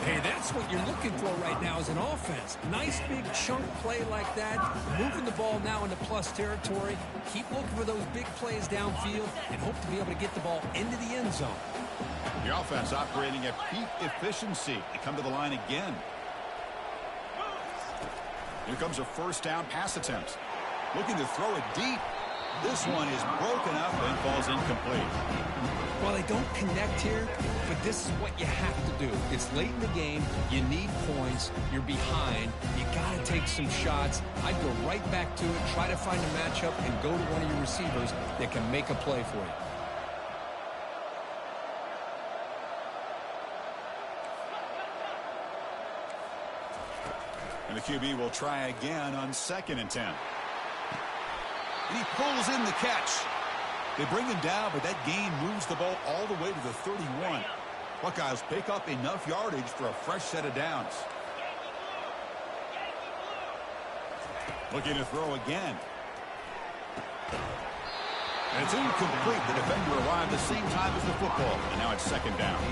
Hey, that's what you're looking for right now as an offense. Nice big chunk play like that. Moving the ball now into plus territory. Keep looking for those big plays downfield and hope to be able to get the ball into the end zone. The offense operating at peak efficiency. They come to the line again. Here comes a 1st down pass attempt. Looking to throw it deep. This one is broken up and falls incomplete. Well, they don't connect here, but this is what you have to do. It's late in the game. You need points. You're behind. You got to take some shots. I'd go right back to it, try to find a matchup, and go to one of your receivers that can make a play for you. And the QB will try again on 2nd and 10. And he pulls in the catch. They bring him down, but that gain moves the ball all the way to the 31. Buckeyes pick up enough yardage for a fresh set of downs. Looking to throw again. And it's incomplete. The defender arrived the same time as the football, and now it's 2nd down.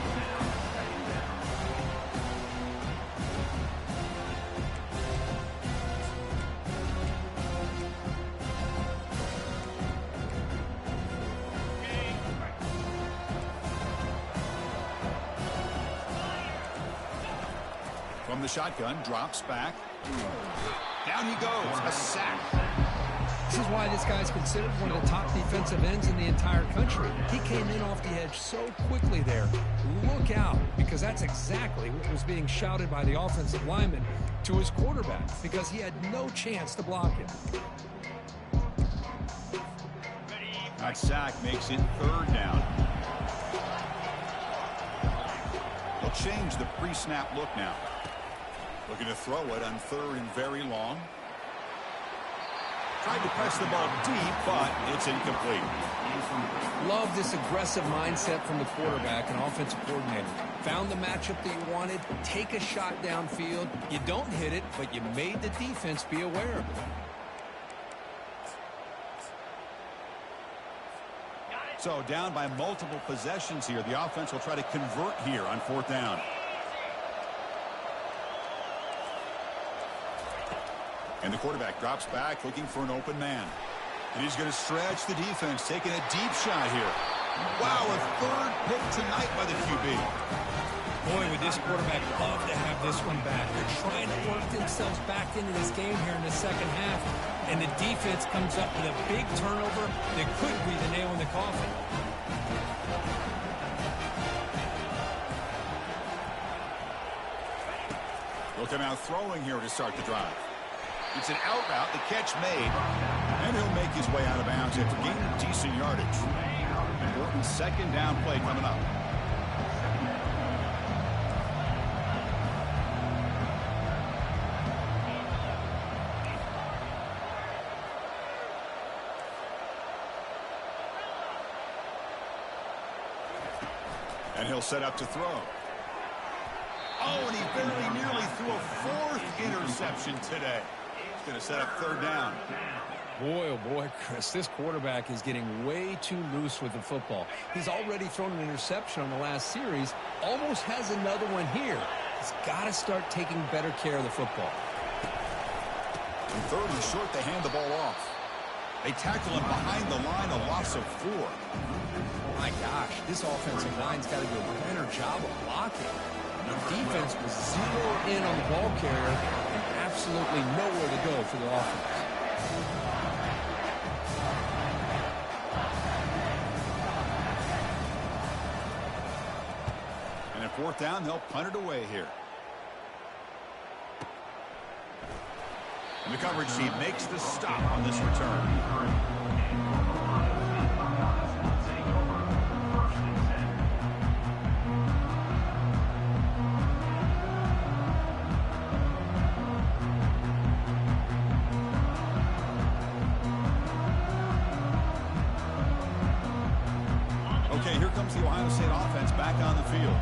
From the shotgun, drops back. Down he goes, a sack. This is why this guy's considered one of the top defensive ends in the entire country. He came in off the edge so quickly there. Look out, because that's exactly what was being shouted by the offensive lineman to his quarterback, because he had no chance to block him. That sack makes it 3rd down. We'll change the pre-snap look now. Looking to throw it on 3rd and very long. Tried to press the ball deep, but it's incomplete. Love this aggressive mindset from the quarterback and offensive coordinator. Found the matchup that you wanted, take a shot downfield. You don't hit it, but you made the defense be aware of it. So down by multiple possessions here. The offense will try to convert here on 4th down. And the quarterback drops back looking for an open man. And he's going to stretch the defense, taking a deep shot here. Wow, a 3rd pick tonight by the QB. Boy, would this quarterback love to have this one back. They're trying to work themselves back into this game here in the second half. And the defense comes up with a big turnover that could be the nail in the coffin. He'll come out throwing here to start the drive. It's an out route, the catch made, and he'll make his way out of bounds after gaining decent yardage. Important 2nd down play coming up. And he'll set up to throw. Oh, and he very nearly threw a 4th interception today. He's going to set up 3rd down. Boy, oh boy, Chris, this quarterback is getting way too loose with the football. He's already thrown an interception on the last series, almost has another one here. He's got to start taking better care of the football. And 3rd and short, they hand the ball off. They tackle him behind the line, a loss of 4. My gosh, this offensive line's got to do a better job of blocking. The defense was zeroed in on the ball carrier and absolutely nowhere to go for the offense. And at 4th down, they'll punt it away here. And the coverage team makes the stop on this return. Okay, here comes the Ohio State offense back on the field.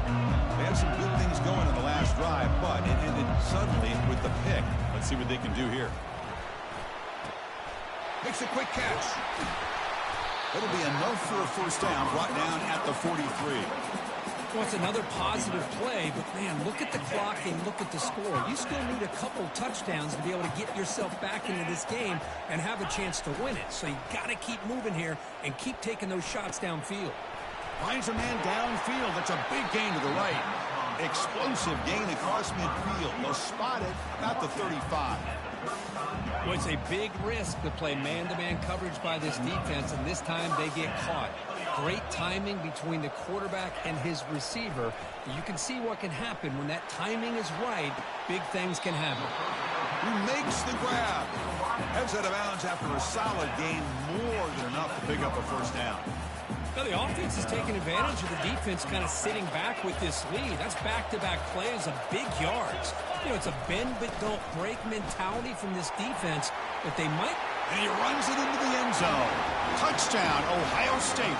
They had some good things going in the last drive, but it ended suddenly with the pick. Let's see what they can do here. Makes a quick catch. It'll be enough for a 1st down, brought down at the 43. Well, it's another positive play, but man, look at the clock and look at the score. You still need a couple touchdowns to be able to get yourself back into this game and have a chance to win it. So you got to keep moving here and keep taking those shots downfield. Finds a man downfield. That's a big gain to the right. Explosive gain across midfield. They'll spot it about the 35. Well, it's a big risk to play man-to-man coverage by this defense, and this time they get caught. Great timing between the quarterback and his receiver. You can see what can happen when that timing is right. Big things can happen. He makes the grab. Heads out of bounds after a solid gain, more than enough to pick up a 1st down. Now, the offense is taking advantage of the defense kind of sitting back with this lead. That's back-to-back plays of big yards. You know, it's a bend but don't break mentality from this defense, but they might. And he runs it into the end zone. Touchdown, Ohio State.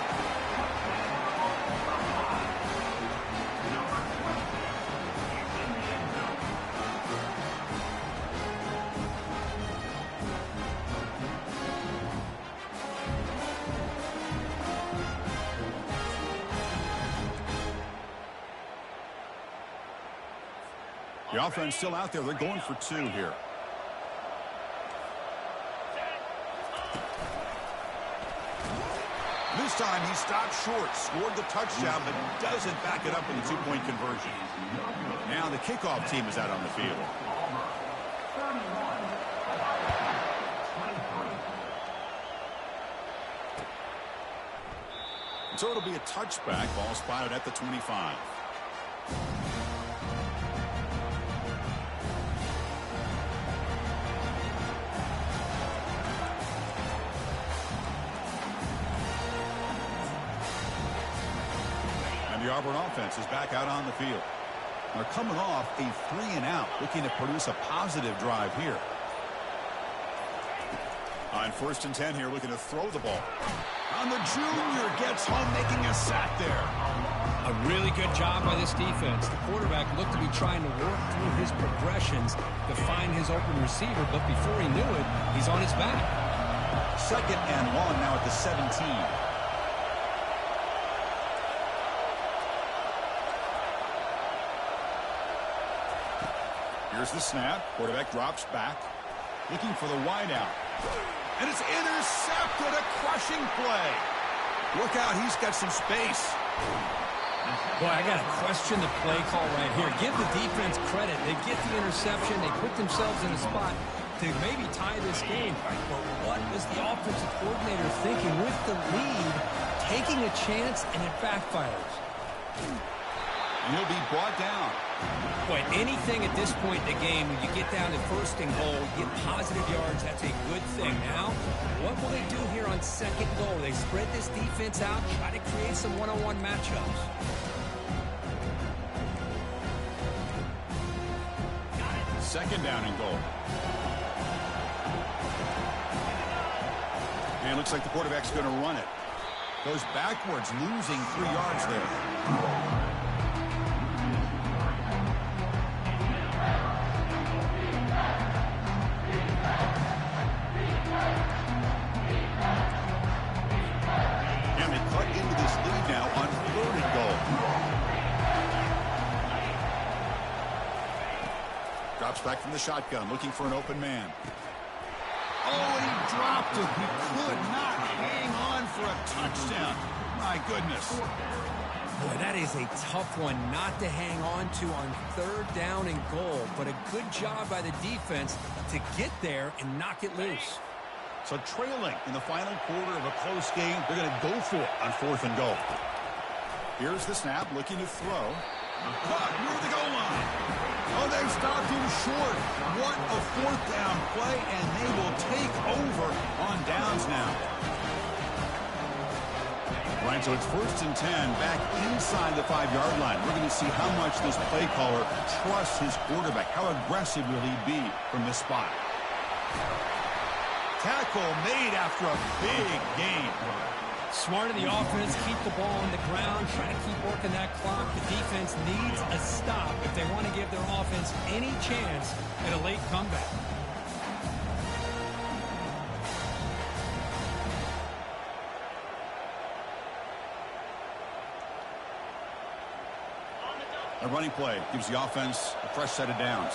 The offense still out there. They're going for 2 here. This time he stopped short, scored the touchdown, but doesn't back it up with a 2-point conversion. Now the kickoff team is out on the field. So it'll be a touchback. Ball spotted at the 25. And the Auburn offense is back out on the field. They're coming off a 3-and-out, looking to produce a positive drive here. On 1st and 10 here, looking to throw the ball. And the junior gets home, making a sack there. A really good job by this defense. The quarterback looked to be trying to work through his progressions to find his open receiver, but before he knew it, he's on his back. 2nd and 1 now at the 17. Here's the snap. Quarterback drops back, looking for the wideout. And it's intercepted. A crushing play. Look out, he's got some space. Boy, I got to question the play call right here. Give the defense credit. They get the interception. They put themselves in a spot to maybe tie this game. But what was the offensive coordinator thinking with the lead, taking a chance, and it backfires? And he'll be brought down. Boy, anything at this point in the game, when you get down to 1st and goal, get positive yards, that's a good thing. Now, what will they do here on 2nd goal? They spread this defense out, try to create some one-on-one matchups. 2nd down and goal. And it looks like the quarterback's going to run it. Goes backwards, losing 3 yards there. Drops back from the shotgun, looking for an open man. Oh, and he dropped it. He could not hang on for a touchdown. My goodness. Boy, that is a tough one not to hang on to on 3rd down and goal. But a good job by the defense to get there and knock it loose. So trailing in the final quarter of a close game, they're going to go for it on 4th and goal. Here's the snap, looking to throw. Caught near the goal line. Oh, they stopped him short. What a 4th down play, and they will take over on downs now. Right, so it's 1st and 10, back inside the 5-yard line. We're going to see how much this play caller trusts his quarterback. How aggressive will he be from this spot? Tackle made after a big gain. Smart of the offense, keep the ball on the ground, try to keep working that clock. The defense needs a stop if they want to give their offense any chance at a late comeback. A running play gives the offense a fresh set of downs.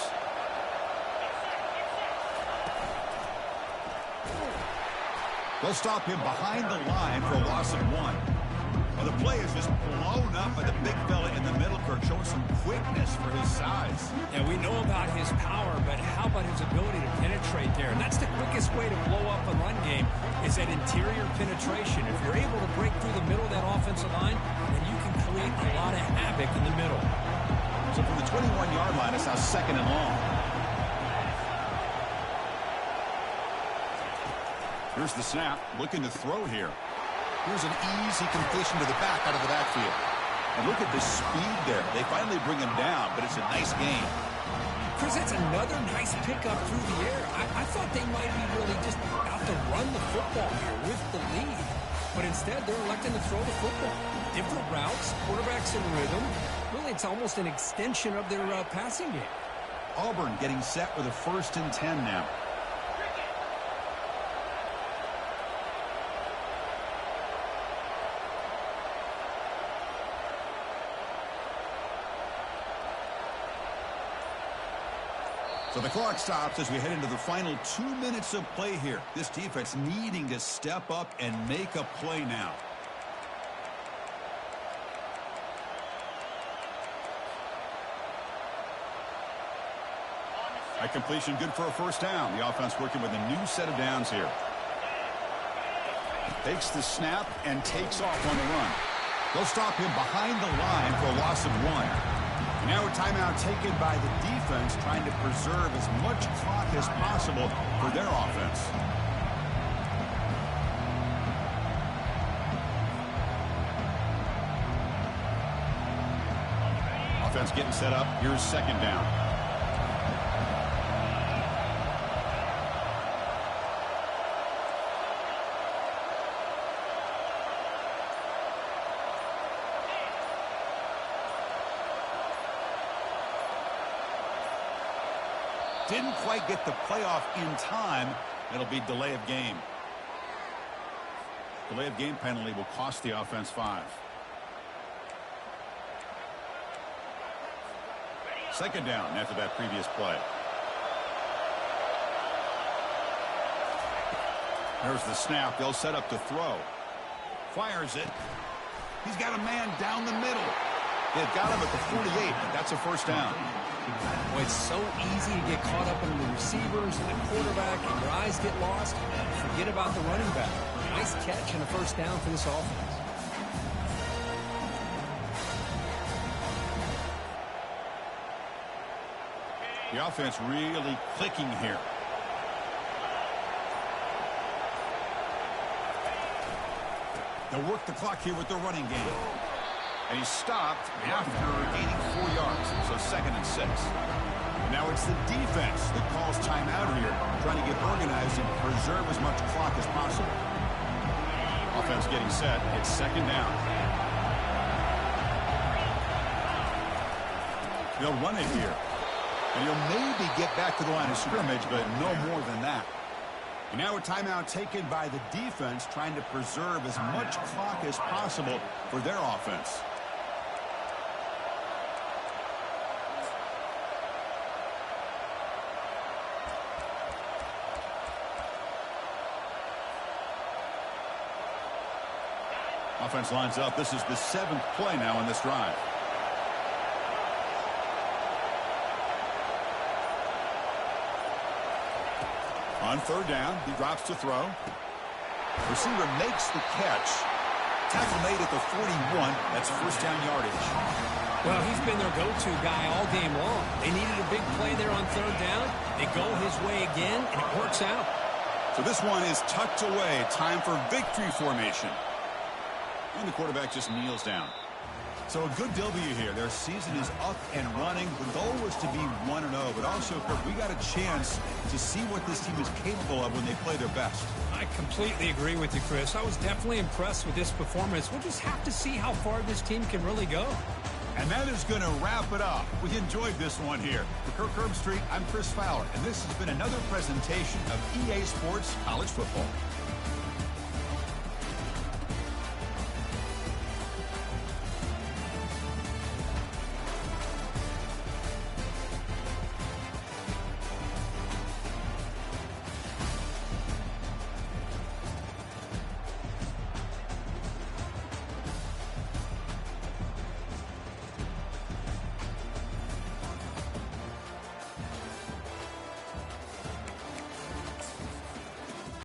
They'll stop him behind the line for a loss of 1. Well, the play is just blown up by the big fella in the middle, Kirk, showing some quickness for his size. Yeah, we know about his power, but how about his ability to penetrate there? And that's the quickest way to blow up a run game is that interior penetration. If you're able to break through the middle of that offensive line, then you can create a lot of havoc in the middle. So from the 21-yard line, it's now 2nd and long. Here's the snap, looking to throw here. Here's an easy completion to the back out of the backfield. And look at the speed there. They finally bring him down, but it's a nice gain. Chris, that's another nice pickup through the air. I thought they might be really just out to run the football here with the lead. But instead, they're electing to throw the football. Different routes, quarterbacks in rhythm. Really, it's almost an extension of their passing game. Auburn getting set with a 1st and 10 now. So the clock stops as we head into the final 2 minutes of play here. This defense needing to step up and make a play now. That completion good for a 1st down. The offense working with a new set of downs here. Takes the snap and takes off on the run. They'll stop him behind the line for a loss of 1. And now a timeout taken by the defense, trying to preserve as much clock as possible for their offense. Offense getting set up. Here's second down. Didn't quite get the playoff in time. It'll be delay of game. Delay of game penalty will cost the offense 5. Second down after that previous play. There's the snap. They'll set up to throw. Fires it. He's got a man down the middle. They've got him at the 48. That's a first down. Boy, it's so easy to get caught up in the receivers and the quarterback, and your eyes get lost. Forget about the running back. Nice catch and a first down for this offense. The offense really clicking here. They'll work the clock here with the running game. And he stopped after gaining 4 yards, so 2nd and 6. Now it's the defense that calls timeout here, trying to get organized and preserve as much clock as possible. Offense getting set. It's second down. They'll run it here. And he'll maybe get back to the line of scrimmage, but no more than that. And now a timeout taken by the defense, trying to preserve as much clock as possible for their offense. Offense lines up. This is the 7th play now in this drive. On third down, he drops to throw. Receiver makes the catch. Tackle made at the 41. That's first down yardage. Well, he's been their go-to guy all game long. They needed a big play there on third down. They go his way again, and it works out. So this one is tucked away. Time for victory formation. And the quarterback just kneels down. So a good W here. Their season is up and running. The goal was to be 1-0, but also, Kirk, we got a chance to see what this team is capable of when they play their best. I completely agree with you, Chris. I was definitely impressed with this performance. We'll just have to see how far this team can really go. And that is going to wrap it up. We enjoyed this one here. For Kirk Herbstreit, I'm Chris Fowler, and this has been another presentation of EA Sports College Football.